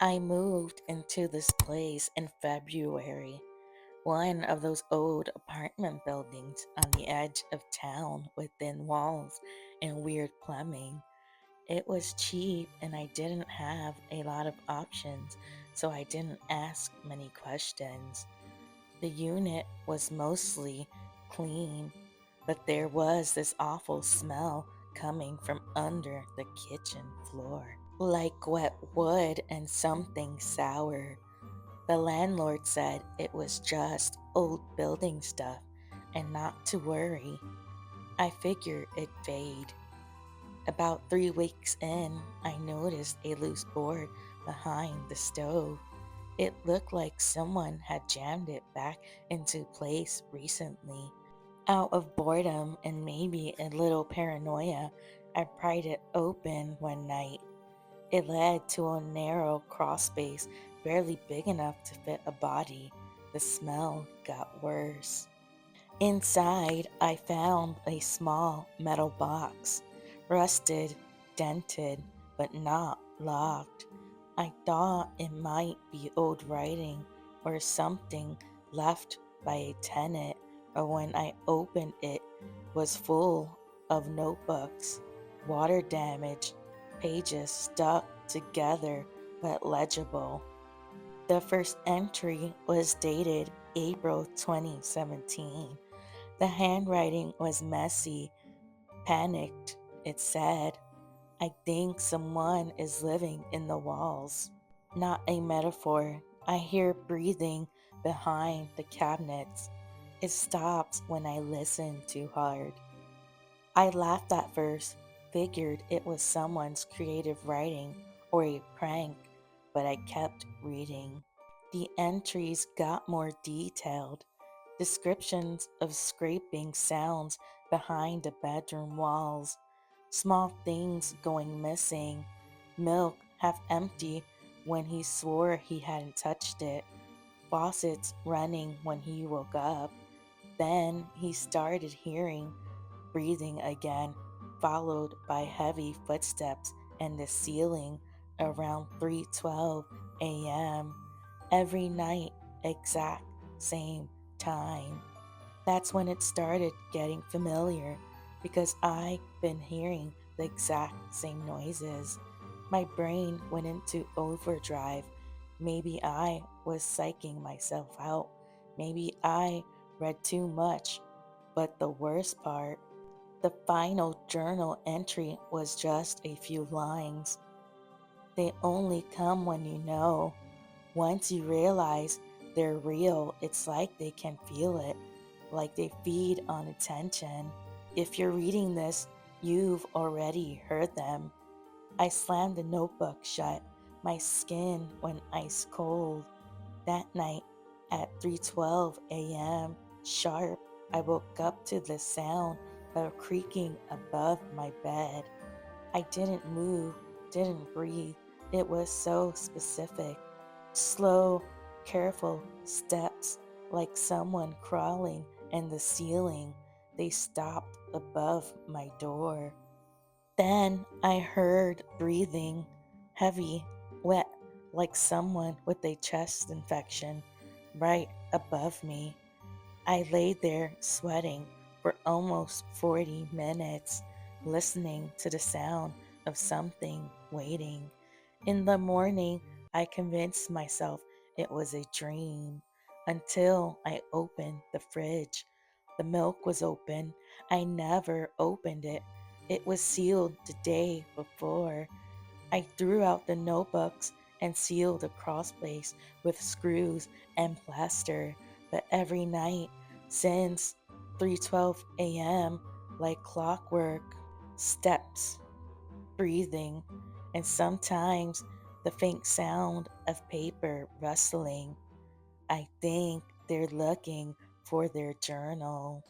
I moved into this place in February, one of those old apartment buildings on the edge of town with thin walls and weird plumbing. It was cheap and I didn't have a lot of options, so I didn't ask many questions. The unit was mostly clean, but there was this awful smell coming from under the kitchen floor, like wet wood and something sour. The landlord said it was just old building stuff and not to worry. I figured it'd fade. About 3 weeks in, I noticed a loose board behind the stove. It looked like someone had jammed it back into place recently. Out of boredom and maybe a little paranoia, I pried it open one night. It led to a narrow crawl space barely big enough to fit a body. The smell got worse. Inside, I found a small metal box, rusted, dented, but not locked. I thought it might be old writing or something left by a tenant, but when I opened it was full of notebooks, water damage, pages stuck together but legible. The first entry was dated April 2017. The handwriting was messy, panicked. It said, I think someone is living in the walls. Not a metaphor. I hear breathing behind the cabinets. It stops when I listen too hard. I laughed at first, figured it was someone's creative writing or a prank, but I kept reading. The entries got more detailed. Descriptions of scraping sounds behind the bedroom walls, small things going missing, milk half empty when he swore he hadn't touched it, faucets running when he woke up. Then he started hearing breathing again, followed by heavy footsteps in the ceiling around 3:12 a.m. every night, exact same time. That's when it started getting familiar because I've been hearing the exact same noises. My brain went into overdrive. Maybe I was psyching myself out. Maybe I read too much. But the worst part, the final journal entry was just a few lines. They only come when you know. Once you realize they're real, it's like they can feel it, like they feed on attention. If you're reading this, you've already heard them. I slammed the notebook shut. My skin went ice cold. That night at 3:12 a.m. sharp, I woke up to the sound of creaking above my bed. I didn't move, didn't breathe. It was so specific. Slow, careful steps, like someone crawling in the ceiling. They stopped above my door. Then I heard breathing, heavy, wet, like someone with a chest infection, right above me. I lay there sweating for almost 40 minutes, listening to the sound of something waiting. In the morning, I convinced myself it was a dream until I opened the fridge. The milk was open. I never opened it. It was sealed the day before. I threw out the notebooks and sealed the crossbase with screws and plaster, but every night since 3:12 a.m., like clockwork, steps, breathing, and sometimes the faint sound of paper rustling. I think they're looking for their journal.